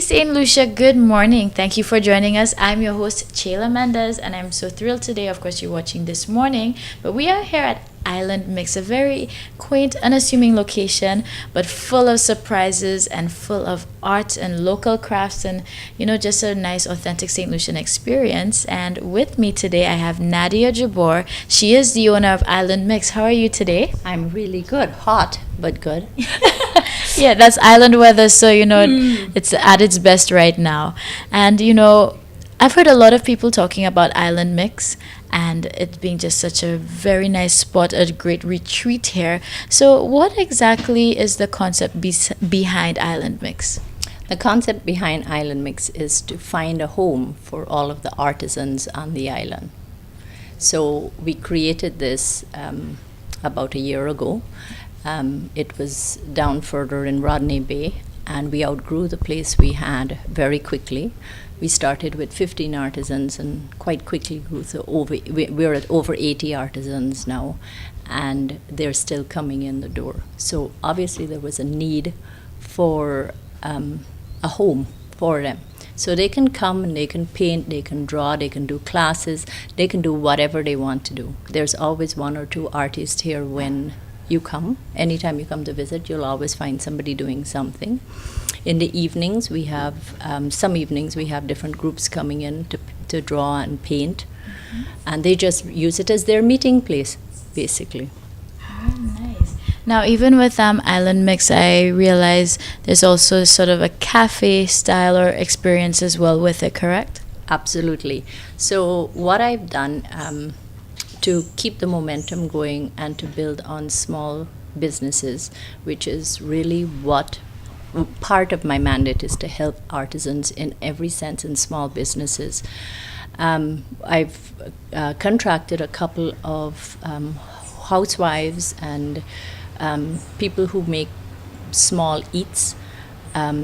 St. Lucia, good morning. Thank you for joining us. I'm your host, Chayla Mendez, and I'm so thrilled today. Of course, you're watching this morning, but we are here at Island Mix, a very quaint, unassuming location, but full of surprises and full of art and local crafts and, just a nice, authentic St. Lucian experience. And with me today, I have Nadia Jabor. She is the owner of Island Mix. How are you today? I'm really good. Hot, but good. Yeah, that's island weather, so it's at its best right now. And I've heard a lot of people talking about Island Mix and it being just such a very nice spot, a great retreat here. So, what exactly is the concept behind Island Mix? The concept behind Island Mix is to find a home for all of the artisans on the island. So, we created this about a year ago. It was down further in Rodney Bay, and we outgrew the place we had very quickly. We started with 15 artisans and quite quickly grew to we're at over 80 artisans now, and they're still coming in the door. So obviously there was a need for a home for them. So they can come and they can paint, they can draw, they can do classes, they can do whatever they want to do. There's always one or two artists here when you come. Anytime you come to visit, you'll always find somebody doing something. In the evenings, we have some evenings we have different groups coming in to draw and paint, and they just use it as their meeting place, basically. Oh, nice. Now, even with Island Mix, I realize there's also sort of a cafe style or experience as well with it, correct? Absolutely. So what I've done to keep the momentum going and to build on small businesses, which is really what part of my mandate is, to help artisans in every sense in small businesses. I've contracted a couple of housewives and people who make small eats.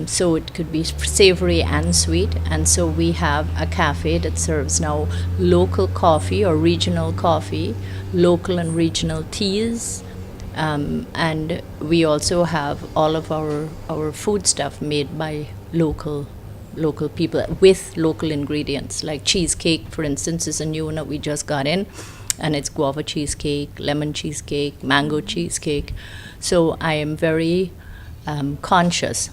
So it could be savory and sweet, and so we have a cafe that serves now local coffee or regional coffee, local and regional teas, and we also have all of our food stuff made by local people with local ingredients. Like cheesecake, for instance, is a new one that we just got in, and it's guava cheesecake, lemon cheesecake, mango cheesecake. So I am very conscious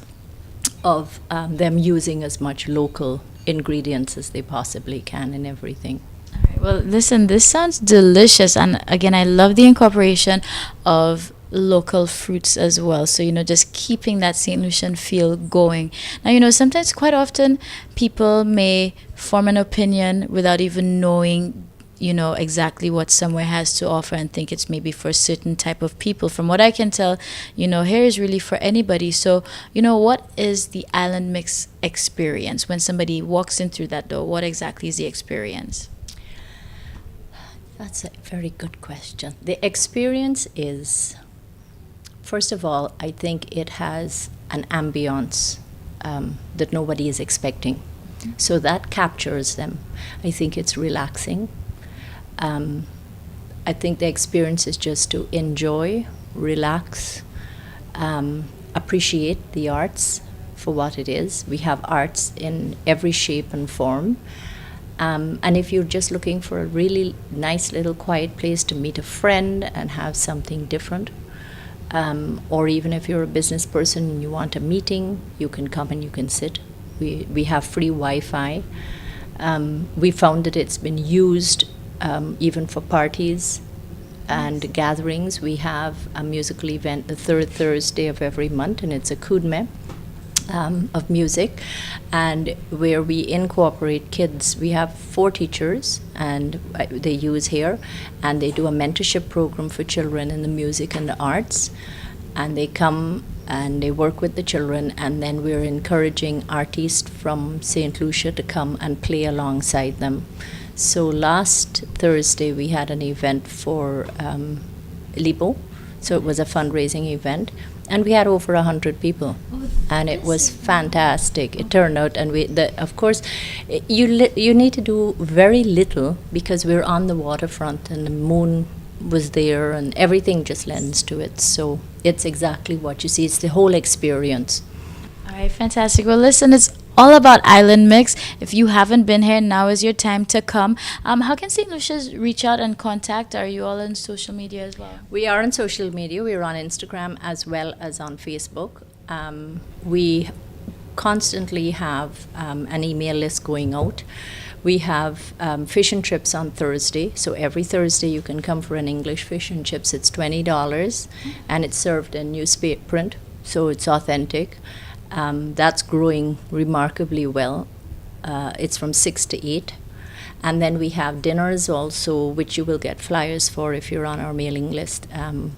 of them using as much local ingredients as they possibly can in everything. All right, well, listen, this sounds delicious. And again, I love the incorporation of local fruits as well. So, just keeping that St. Lucian feel going. Now, sometimes quite often people may form an opinion without even knowing exactly what somewhere has to offer and think it's maybe for a certain type of people. From what I can tell, here is really for anybody. So, what is the Island Mix experience? When somebody walks in through that door, what exactly is the experience? That's a very good question. The experience is, first of all, I think it has an ambiance that nobody is expecting. So that captures them. I think it's relaxing. I think the experience is just to enjoy, relax, appreciate the arts for what it is. We have arts in every shape and form. And if you're just looking for a really nice little quiet place to meet a friend and have something different, or even if you're a business person and you want a meeting, you can come and you can sit. We have free Wi-Fi. We found that it's been used even for parties and gatherings. We have a musical event the third Thursday of every month, and it's a kudme of music, and where we incorporate kids. We have 4 teachers, and they use here, and they do a mentorship program for children in the music and the arts, and they come and they work with the children, and then we're encouraging artists from St. Lucia to come and play alongside them. So last Thursday we had an event for Libo, so it was a fundraising event, and we had over 100 people, and it was fantastic. It turned out, and of course, you need to do very little because we're on the waterfront, and the moon was there, and everything just lends to it. So it's exactly what you see. It's the whole experience. All right, fantastic. Well, listen, it's all about Island Mix. If you haven't been here, now is your time to come. How can St. Lucia's reach out and contact? Are you all on social media as well? We are on social media. We're on Instagram as well as on Facebook. We constantly have an email list going out. We have fish and chips on Thursday. So every Thursday you can come for an English fish and chips. It's $20 and it's served in newspaper, so it's authentic. That's growing remarkably well. It's from 6 to 8. And then we have dinners also, which you will get flyers for if you're on our mailing list.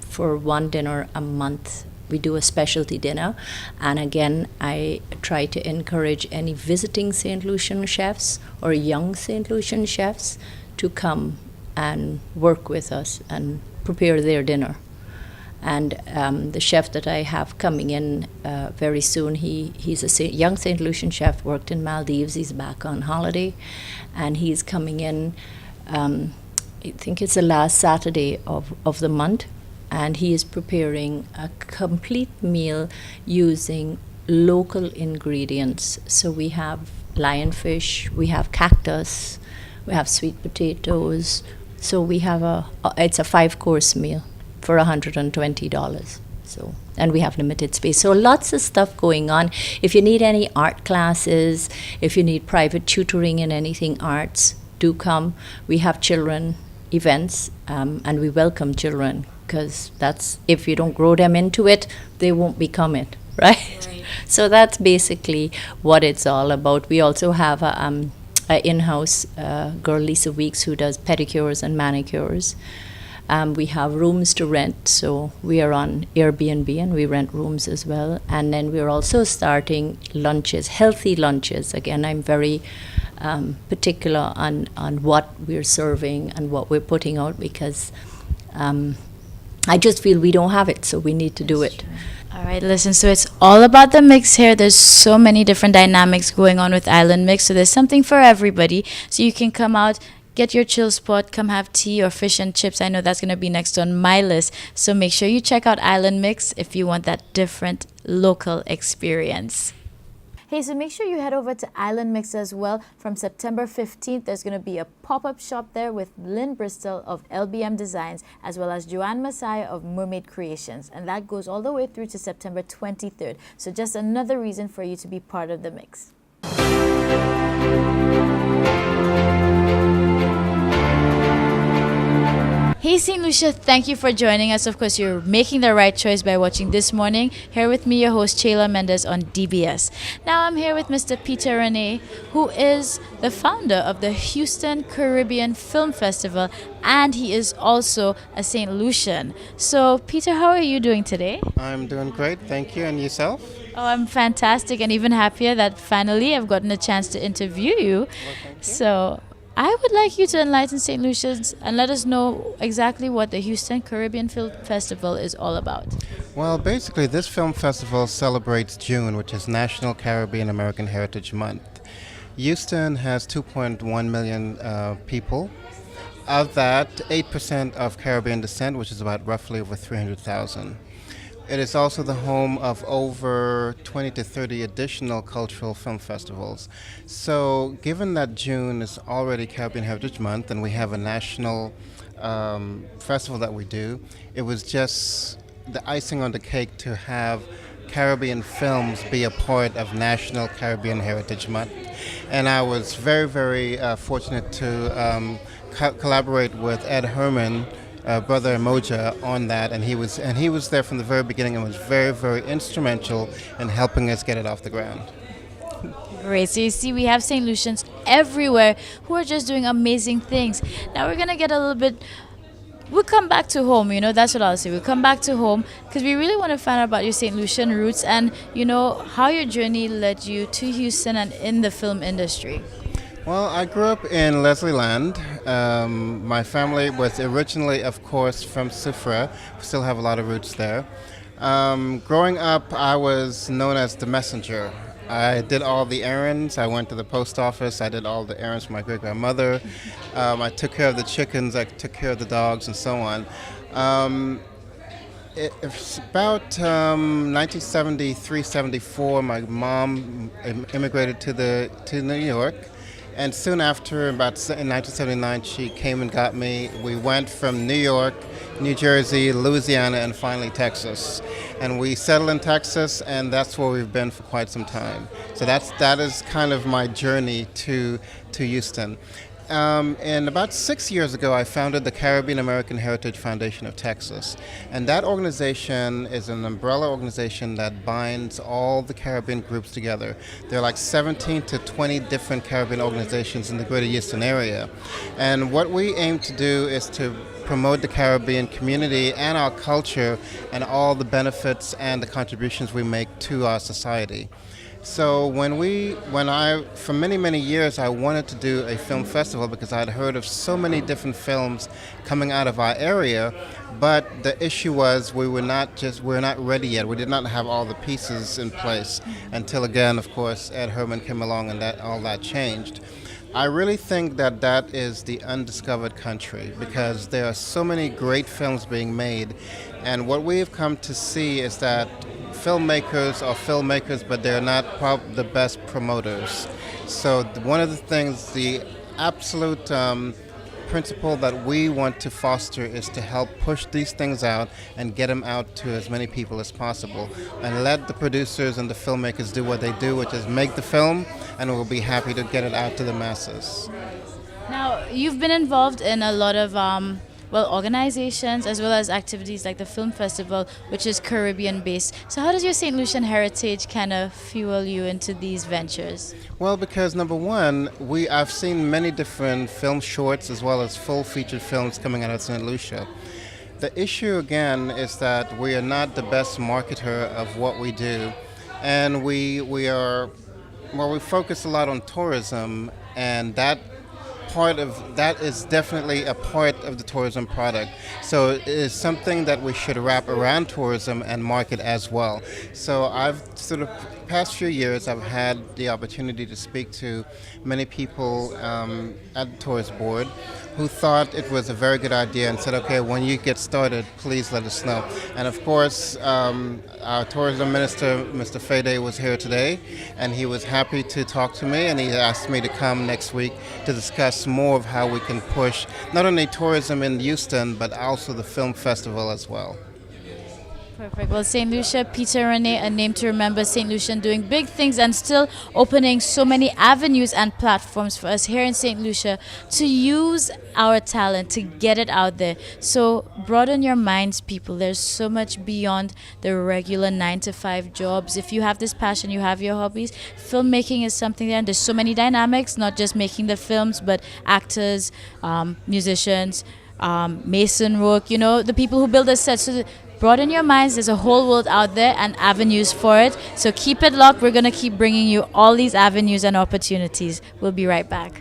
For one dinner a month, we do a specialty dinner. And again, I try to encourage any visiting St. Lucian chefs or young St. Lucian chefs to come and work with us and prepare their dinner. And the chef that I have coming in very soon, he's a young St. Lucian chef, worked in Maldives. He's back on holiday, and he's coming in, I think it's the last Saturday of the month, and he is preparing a complete meal using local ingredients. So we have lionfish, we have cactus, we have sweet potatoes. So we have it's a 5-course meal for $120. So, and we have limited space. So lots of stuff going on. If you need any art classes, if you need private tutoring in anything arts, do come. We have children events, and we welcome children, because that's, if you don't grow them into it, they won't become it, right? So that's basically what it's all about. We also have a in-house girl, Lisa Weeks, who does pedicures and manicures. We have rooms to rent, so we are on Airbnb and we rent rooms as well. And then we're also starting lunches, healthy lunches. Again, I'm very particular on what we're serving and what we're putting out, because I just feel we don't have it, so we need to do it. All right, listen, so it's all about the mix here. There's so many different dynamics going on with Island Mix, so there's something for everybody. So you can come out, get your chill spot, come have tea or fish and chips. I know that's going to be next on my list. So make sure you check out Island Mix if you want that different local experience. Hey, so make sure you head over to Island Mix as well. From September 15th, there's going to be a pop-up shop there with Lynn Bristol of LBM Designs, as well as Joanne Messiah of Mermaid Creations. And that goes all the way through to September 23rd. So just another reason for you to be part of the mix. Hey St. Lucia, thank you for joining us. Of course, you're making the right choice by watching This Morning. Here with me, your host, Chayla Mendez on DBS. Now I'm here with Mr. Peter Rene, who is the founder of the Houston Caribbean Film Festival, and he is also a St. Lucian. So, Peter, how are you doing today? I'm doing great, thank you. And yourself? Oh, I'm fantastic, and even happier that finally I've gotten a chance to interview you. Well, thank you. So, I would like you to enlighten St. Lucians and let us know exactly what the Houston Caribbean Film Festival is all about. Well, basically, this film festival celebrates June, which is National Caribbean American Heritage Month. Houston has 2.1 million people. Of that, 8% of Caribbean descent, which is about roughly over 300,000. It is also the home of over 20 to 30 additional cultural film festivals. So given that June is already Caribbean Heritage Month and we have a national festival that we do, it was just the icing on the cake to have Caribbean films be a part of National Caribbean Heritage Month. And I was very, very fortunate to collaborate with Ed Herman, brother Moja, on that, and he was there from the very beginning and was very, very instrumental in helping us get it off the ground. Great. So you see, we have St. Lucians everywhere who are just doing amazing things. Now we're going to get a little bit... We'll come back to home, that's what I'll say. We'll come back to home because we really want to find out about your St. Lucian roots and, how your journey led you to Houston and in the film industry. Well, I grew up in Leslie Land. My family was originally, of course, from Soufrière. We still have a lot of roots there. Growing up, I was known as the messenger. I did all the errands. I went to the post office. I did all the errands for my great-grandmother. I took care of the chickens. I took care of the dogs and so on. It's about 1973, 74. My mom immigrated to New York, and soon after, in 1979, she came and got me. We went from New York, New Jersey, Louisiana, and finally Texas. And we settled in Texas, and that's where we've been for quite some time. So that is kind of my journey to Houston. And about 6 years ago, I founded the Caribbean American Heritage Foundation of Texas. And that organization is an umbrella organization that binds all the Caribbean groups together. There are like 17 to 20 different Caribbean organizations in the greater Houston area. And what we aim to do is to promote the Caribbean community and our culture and all the benefits and the contributions we make to our society. So for many, many years, I wanted to do a film festival because I had heard of so many different films coming out of our area, but the issue was we're not ready yet. We did not have all the pieces in place until again, of course, Ed Herman came along and all that changed. I really think that is the undiscovered country because there are so many great films being made, and what we have come to see is that filmmakers are filmmakers, but they're not the best promoters. So one of the things, the absolute principle that we want to foster is to help push these things out and get them out to as many people as possible, and let the producers and the filmmakers do what they do, which is make the film, and we'll be happy to get it out to the masses. Now, you've been involved in a lot of organizations as well as activities like the film festival, which is Caribbean based. So how does your St. Lucian heritage kind of fuel you into these ventures? Well, because number one, I've seen many different film shorts as well as full featured films coming out of St. Lucia. The issue again is that we are not the best marketer of what we do, and we focus a lot on tourism, and that is definitely a part of the tourism product. So it is something that we should wrap around tourism and market as well. So I've past few years, I've had the opportunity to speak to many people at the tourist board who thought it was a very good idea and said, okay, when you get started, please let us know. And of course, our tourism minister, Mr. Fede, was here today, and he was happy to talk to me, and he asked me to come next week to discuss more of how we can push not only tourism in Houston, but also the film festival as well. Perfect. Well, St. Lucia, Peter Rene, a name to remember. St. Lucian doing big things and still opening so many avenues and platforms for us here in St. Lucia to use our talent, to get it out there. So broaden your minds, people. There's so much beyond the regular 9-to-5 jobs. If you have this passion, you have your hobbies, filmmaking is something there. And there's so many dynamics, not just making the films, but actors, musicians, mason work, the people who build the sets. So broaden your minds. There's a whole world out there and avenues for it. So keep it locked. We're going to keep bringing you all these avenues and opportunities. We'll be right back.